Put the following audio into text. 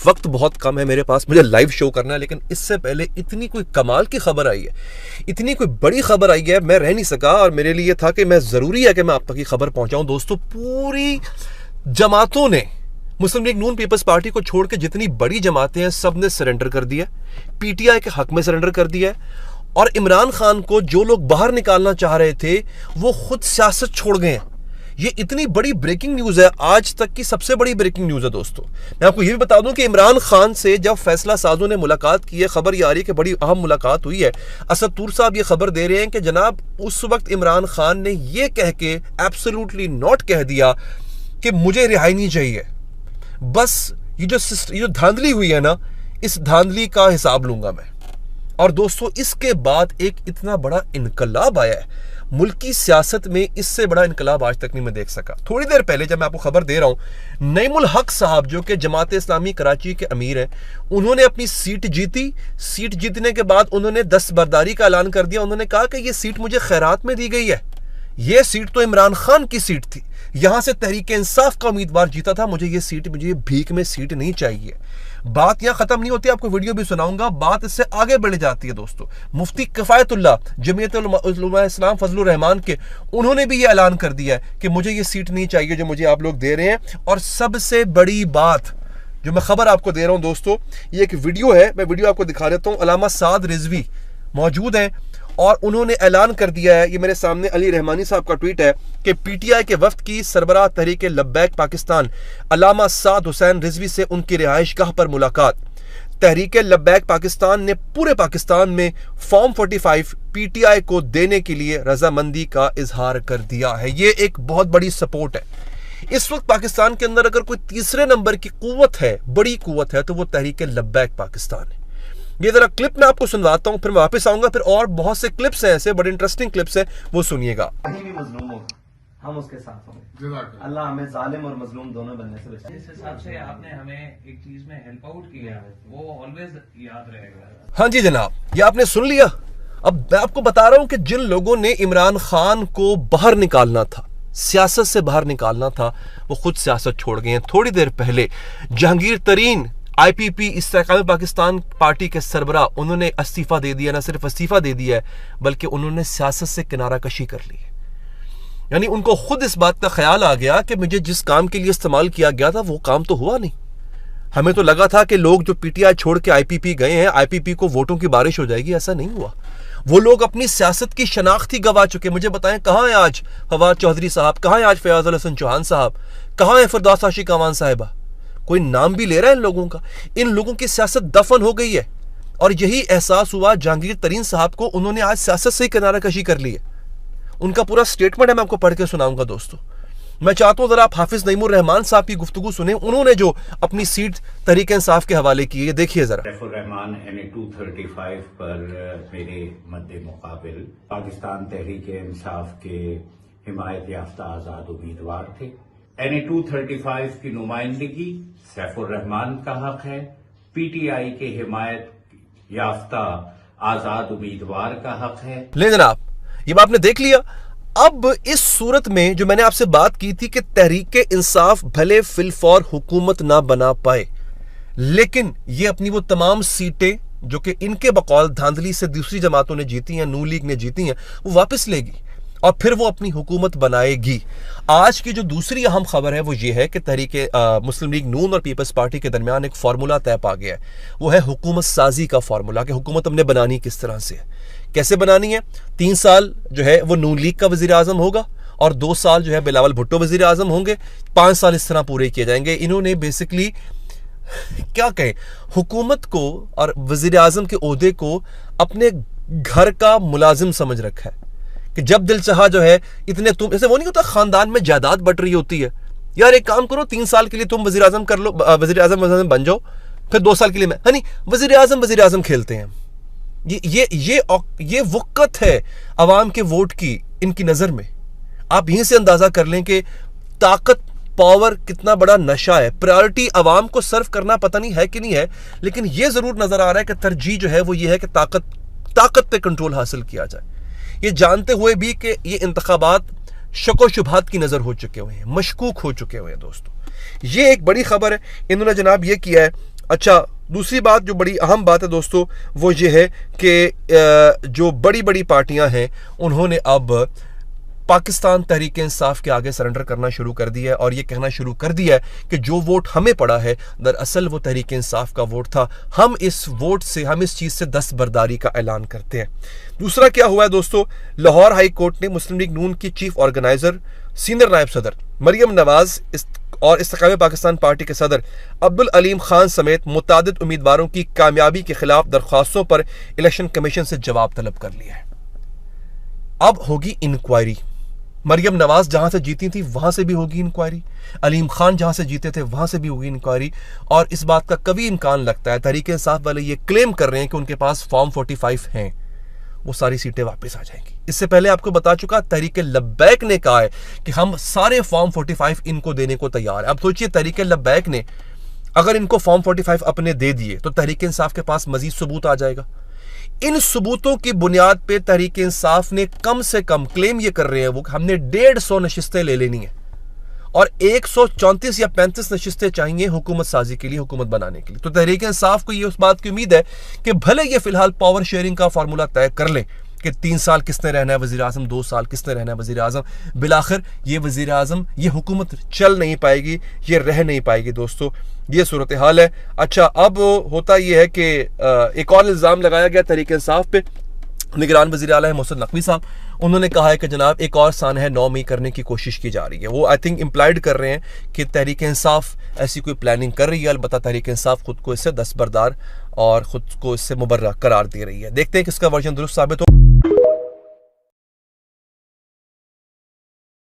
वक्त बहुत कम है मेरे पास, मुझे लाइव शो करना है, लेकिन इससे पहले इतनी कोई कमाल की खबर आई है, इतनी कोई बड़ी खबर आई है, मैं रह नहीं सका और मेरे लिए था कि मैं ज़रूरी है कि मैं आप तक ये खबर पहुंचाऊं। दोस्तों, पूरी जमातों ने, मुस्लिम लीग नून पीपल्स पार्टी को छोड़ के जितनी बड़ी जमातें हैं, सब ने सरेंडर कर दिया, पीटीआई के हक में सरेंडर कर दिया है। और इमरान खान को जो लोग बाहर निकालना चाह रहे थे वो खुद सियासत छोड़ गए हैं। ये इतनी बड़ी ब्रेकिंग न्यूज है, आज तक की सबसे बड़ी ब्रेकिंग न्यूज है। दोस्तों, मैं आपको ये भी बता दूं कि इमरान खान से जब फैसला साजों ने मुलाकात की है, खबर ये आ रही है कि बड़ी अहम मुलाकात हुई है। असद तूर साहब ये खबर दे रहे हैं कि जनाब उस वक्त इमरान खान ने ये कह के एब्सोल्युटली नॉट कह दिया कि मुझे रिहाई नहीं चाहिए, बस ये जो धांधली हुई है ना, इस धांधली का हिसाब लूंगा मैं। और दोस्तों, इसके बाद एक इतना बड़ा इनकलाब आया है मुल्की सियासत में, इससे बड़ा इनकलाब आज तक नहीं मैं देख सका। थोड़ी देर पहले जब मैं आपको खबर दे रहा हूं, नईमुल हक साहब जो कि जमात इस्लामी कराची के अमीर हैं, उन्होंने अपनी सीट जीती। सीट जीतने के बाद उन्होंने दस्तबरदारी का ऐलान कर दिया। उन्होंने कहा कि यह सीट मुझे खैरात में दी गई है, यह सीट तो इमरान खान की सीट थी, यहां से तहरीक इंसाफ का उम्मीदवार जीता था, मुझे ये भीख में सीट नहीं चाहिए। बात यहां खत्म नहीं होती, आपको वीडियो भी सुनाऊंगा, बात इससे आगे बढ़ जाती है। दोस्तों, मुफ्ती किफायतुल्लाह जमीयत उलमा इस्लाम फजलुर रहमान के, उन्होंने भी ये ऐलान कर दिया है कि मुझे ये सीट नहीं चाहिए जो मुझे आप लोग दे रहे हैं। और सबसे बड़ी बात जो मैं खबर आपको दे रहा हूं दोस्तों, ये एक वीडियो है, मैं वीडियो आपको दिखा देता हूं। अल्लामा साद रिजवी मौजूद हैं और उन्होंने ऐलान कर दिया है, ये मेरे सामने अली रहमानी साहब का ट्वीट है, कि पीटीआई के वफ्द की सरबराह तहरीक लब्बैक पाकिस्तान अल्लामा साद हुसैन रिजवी से उनकी रिहाइशगाह पर मुलाकात। तहरीक लब्बैक पाकिस्तान ने पूरे पाकिस्तान में फॉर्म 45 पीटीआई को देने के लिए रजामंदी का इजहार कर दिया है। ये एक बहुत बड़ी सपोर्ट है। इस वक्त पाकिस्तान के अंदर अगर कोई तीसरे नंबर की कुव्वत है, बड़ी कुव्वत है, तो वो तहरीक लब्बैक पाकिस्तान है। ये जरा क्लिप मैं आपको सुनवाता हूं, फिर मैं वापस आऊंगा, फिर और बहुत से क्लिप्स हैं ऐसे, बड़े इंटरेस्टिंग क्लिप्स हैं, वो सुनिएगा। हम उसके साथ होंगे। अल्लाह हमें जालिम और मजलूम दोनों बनने से बचाए। जिस हिसाब से आपने हमें एक चीज में हेल्प आउट किया है, वो ऑलवेज याद रहेगा। हाँ जी जनाब, ये आपने सुन लिया। अब मैं आपको बता रहा हूं कि जिन लोगों ने इमरान खान को बाहर निकालना था, सियासत से बाहर निकालना था, वो खुद सियासत छोड़ गए हैं। थोड़ी देर पहले जहांगीर तरीन आईपीपी इस्तेकाम पाकिस्तान पार्टी के सरबराह, उन्होंने इस्तीफा दे दिया। ना सिर्फ इस्तीफा दे दिया है, बल्कि उन्होंने सियासत से किनारा कशी कर ली है। यानी उनको खुद इस बात का ख्याल आ गया कि मुझे जिस काम के लिए इस्तेमाल किया गया था वो काम तो हुआ नहीं। हमें तो लगा था कि लोग जो पीटीआई छोड़ के आईपीपी गए हैं, आईपीपी को वोटों की बारिश हो जाएगी, ऐसा नहीं हुआ। वो लोग अपनी सियासत की शनाख्त ही गवा चुके। मुझे बताएं, कहाँ है आज फवाद चौधरी साहब, कहाँ है आज फयाज अल हसन चौहान साहब, कहाँ है फिरदौस आशिक अमान साहिबा? कोई नाम भी ले रहा है इन लोगों का? इन लोगों की सियासत दफन हो गई है। और यही एहसास हुआ जहांगीर तरीन साहब को, उन्होंने आज सियासत से ही किनारा कशी कर ली है। उनका पूरा स्टेटमेंट है, मैं आपको पढ़ के सुनाऊंगा। दोस्तों, मैं चाहता हूं जरा आप हाफिज नईमुर रहमान साहब की गुफ्तगू सुने, उन्होंने जो अपनी सीट तहरीक इंसाफ के हवाले की है, देखिए जरा। सैफुर रहमान NA 235 पर मेरे मद्दे मुकाबिल पाकिस्तान तहरीक इंसाफ के हिमायत याफ्ता आजाद उम्मीदवार थे। NA 235 की नुमाइंदगी सैफुर रहमान का हक है, पीटीआई के हिमायत याफ्ता आजाद उम्मीदवार का हक है। ले जनाब, ये आपने देख लिया। अब इस सूरत में जो मैंने आपसे बात की थी कि तहरीक इंसाफ भले फिलफौर हुकूमत ना बना पाए, लेकिन ये अपनी वो तमाम सीटें जो कि इनके बकौल धांधली से दूसरी जमातों ने जीती हैं, नून लीग ने जीती हैं, वो वापस लेगी और फिर वो अपनी हुकूमत बनाएगी। आज की जो दूसरी अहम खबर है वो ये है कि तहरीक मुस्लिम लीग नून और पीपल्स पार्टी के दरमियान एक फार्मूला तय पा गया है। वो है हुकूमत साजी का फार्मूला, कि हुकूमत हमने बनानी किस तरह से है, कैसे बनानी है। 3 साल जो है वो नून लीग का वजीर आजम होगा और 2 साल जो है बिलावल भुट्टो वजीर आजम होंगे। 5 साल इस तरह पूरे किए जाएंगे। इन्होंने बेसिकली क्या कहें, हुकूमत को और वजीर आजम के ओहदे को अपने घर का मुलाजिम समझ रखा है कि जब दिल चाहा जो है इतने, तुम ऐसे वो नहीं होता खानदान में जायदाद बट रही होती है, यार एक काम करो 3 साल के लिए तुम वजीर आजम कर लो, वजीर आजम बन जाओ, फिर 2 साल के लिए मैं, है नहीं, वजीर आजम खेलते हैं। ये वक़्त है अवाम के वोट की इनकी नजर में। आप यहीं से अंदाजा कर लें कि ताकत, पावर कितना बड़ा नशा है। प्रायोरिटी अवाम को सर्व करना पता नहीं है कि नहीं है, लेकिन यह जरूर नजर आ रहा है कि तरजीह जो है वो ये है कि ताकत पे कंट्रोल हासिल किया जाए, ये जानते हुए भी कि ये इंतखाबात शको शुबहात की नजर हो चुके हुए हैं, मशकूक हो चुके हुए हैं। दोस्तों, ये एक बड़ी खबर है। इन्होंने जनाब ये किया है, अच्छा, दूसरी बात जो बड़ी अहम बात है दोस्तों वो ये है कि जो बड़ी बड़ी पार्टियां हैं उन्होंने अब पाकिस्तान तहरीक इंसाफ के आगे सरेंडर करना शुरू कर दिया है और ये कहना शुरू कर दिया है कि जो वोट हमें पड़ा है दरअसल वो तहरीक इंसाफ का वोट था, हम इस वोट से, हम इस चीज़ से दस्तबरदारी का ऐलान करते हैं। दूसरा क्या हुआ है दोस्तों, लाहौर हाई कोर्ट ने मुस्लिम लीग नून की चीफ ऑर्गेनाइजर सीनियर नायब सदर मरियम नवाज और इस्तेकाम पाकिस्तान पार्टी के सदर अब्दुल अलीम खान समेत मुतादिद उम्मीदवारों की कामयाबी के खिलाफ दरख्वास्तों पर इलेक्शन कमीशन से जवाब तलब कर लिया है। अब होगी इंक्वायरी। मरियम नवाज जहां से जीती थी वहां से भी होगी इंक्वायरी, अलीम खान जहां से जीते थे वहां से भी होगी इंक्वायरी। और इस बात का कभी इम्कान लगता है, तहरीक इंसाफ वाले ये क्लेम कर रहे हैं कि उनके पास फॉर्म 45 हैं, वो सारी सीटें वापस आ जाएंगी। इससे पहले आपको बता चुका, तहरीक लब्बैक ने कहा है कि हम सारे फॉर्म 45 इनको देने को तैयार है। अब सोचिए, तहरीक लब्बैक ने अगर इनको फॉर्म 45 अपने दे दिए तो तहरीक इंसाफ के पास मजीद सबूत आ जाएगा। इन सबूतों की बुनियाद पे तहरीक इंसाफ ने कम से कम, क्लेम ये कर रहे हैं वो, हमने 150 नशिस्तें ले लेनी है और 134 या 35 नशिस्तें चाहिए हुकूमत साजी के लिए, हुकूमत बनाने के लिए। तो तहरीक इंसाफ को ये उस बात की उम्मीद है कि भले ये फिलहाल पावर शेयरिंग का फार्मूला तय कर लें कि 3 साल किसने रहना है वजीर आजम, 2 साल किसने रहना है वजीर आजम, बिलाखिर ये वजीर आजम, ये हुकूमत चल नहीं पाएगी, ये रह नहीं पाएगी दोस्तों, ये सूरत हाल है। अच्छा, अब होता यह है कि एक और इल्ज़ाम लगाया गया तहरीक इंसाफ पे, निगरान वज़ीर आला है मोहसिन नकवी साहब, उन्होंने कहा है कि जनाब एक और सानह 9 मई करने की कोशिश की जा रही है। वो आई थिंक इम्प्लाइड कर रहे हैं कि तहरीक इंसाफ ऐसी कोई प्लानिंग कर रही है। अलबत्ता तहरीक इंसाफ खुद को इससे दस्तबरदार और खुद को इससे मुबर्रा करार दे रही है। देखते हैं किसका वर्जन दुरुस्त साबित हो।